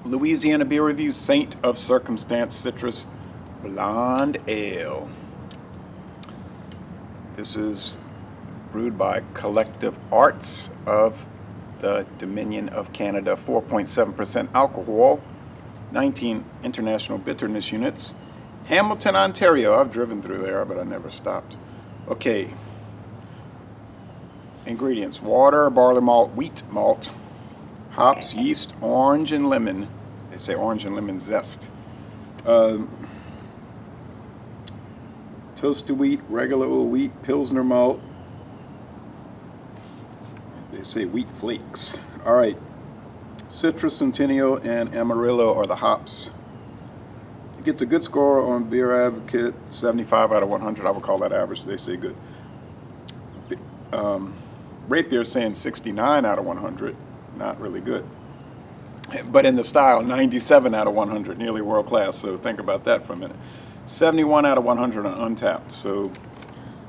Louisiana Beer Review Saint of Circumstance Citrus Blonde Ale. This is brewed by Collective Arts of the Dominion of Canada. 4.7% alcohol, 19 international bitterness units. Hamilton, Ontario. I've driven through there, but I never stopped. Okay. Ingredients: water, barley malt, wheat malt, hops, yeast, orange, and lemon. They say orange and lemon zest. Toasted wheat, regular old wheat, Pilsner malt. They say wheat flakes. All right. Citra, Centennial, and Amarillo are the hops. It gets a good score on Beer Advocate, 75 out of 100. I would call that average. They say good. Rate Beer is saying 69 out of 100. Not really good. But in the style, 97 out of 100, nearly world class. So think about that for a minute. 71 out of 100 on Untapped. So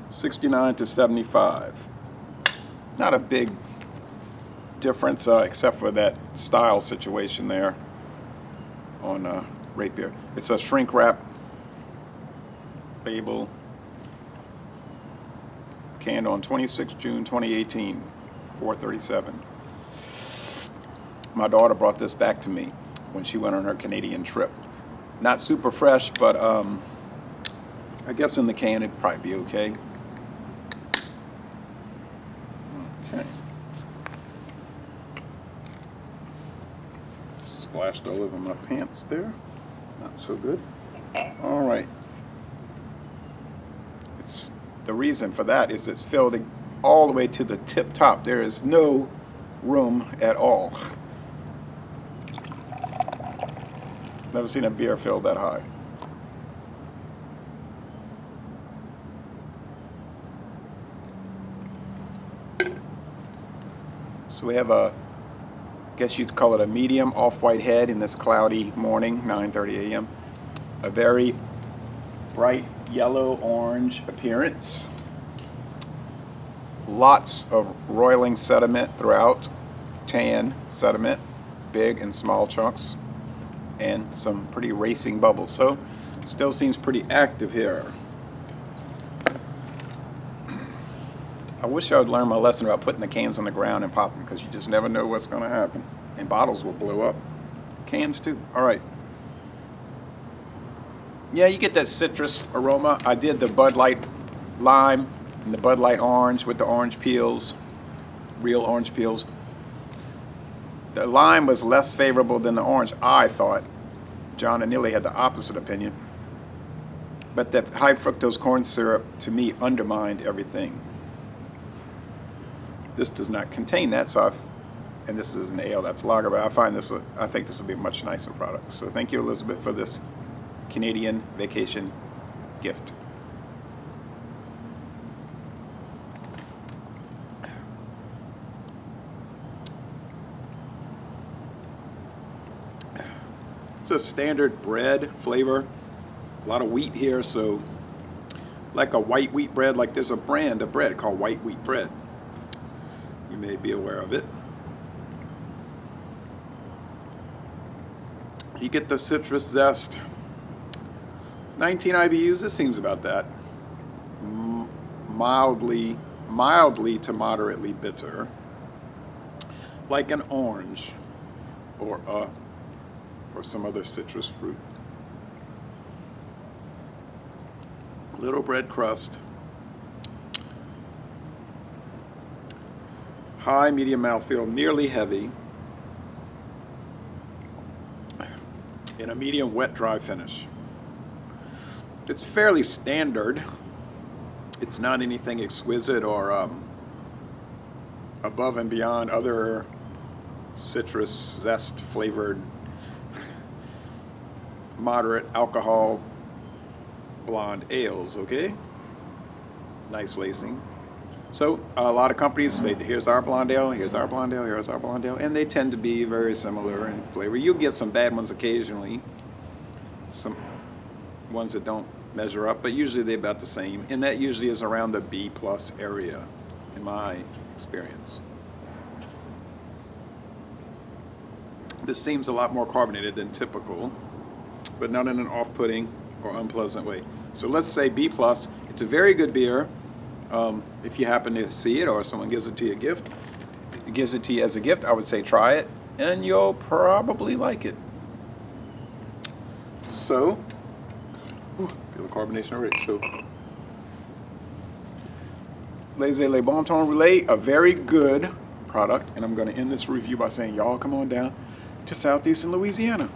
69 to 75. Not a big difference, except for that style situation there on Rate Beer. It's a shrink wrap label. Canned on 26 June 2018, 437. My daughter brought this back to me when she went on her Canadian trip. Not super fresh, but I guess in the can it'd probably be okay. Okay. Splashed all over my pants there. Not so good. All right. The reason for that is it's filled all the way to the tip top. There is no room at all. Never seen a beer filled that high. So we have a, I guess you'd call it a medium off-white head in this cloudy morning, 9:30 a.m. A very bright yellow-orange appearance. Lots of roiling sediment throughout. Tan sediment, big and small chunks, and some pretty racing bubbles. So still seems pretty active here. I wish I would learn my lesson about putting the cans on the ground and popping, because you just never know what's going to happen. And bottles will blow up. Cans too. All right. Yeah, you get that citrus aroma. I did the Bud Light lime and the Bud Light orange with the orange peels, real orange peels. The lime was less favorable than the orange, I thought. John and Neely had the opposite opinion. But that high fructose corn syrup, to me, undermined everything. This does not contain that, so and this is an ale that's lager, but I think this will be a much nicer product. So thank you, Elizabeth, for this Canadian vacation gift. It's a standard bread flavor. A lot of wheat here, so like a white wheat bread, like there's a brand of bread called white wheat bread. You may be aware of it. You get the citrus zest. 19 IBUs, this seems about that. Mildly to moderately bitter. Like an orange or some other citrus fruit. Little bread crust. High, medium mouthfeel, nearly heavy. In a medium wet dry finish. It's fairly standard. It's not anything exquisite or above and beyond other citrus zest flavored moderate alcohol blonde ales, okay? Nice lacing. So a lot of companies say, here's our blonde ale, here's our blonde ale, here's our blonde ale, and they tend to be very similar in flavor. You'll get some bad ones occasionally, some ones that don't measure up, but usually they're about the same, and that usually is around the B+ area in my experience. This seems a lot more carbonated than typical, but not in an off-putting or unpleasant way. So let's say B+. It's a very good beer. If you happen to see it or someone gives it to you as a gift, I would say try it, and you'll probably like it. So, feel the carbonation already. So, Les Bon Ton Relais, a very good product, and I'm going to end this review by saying y'all come on down to southeastern Louisiana.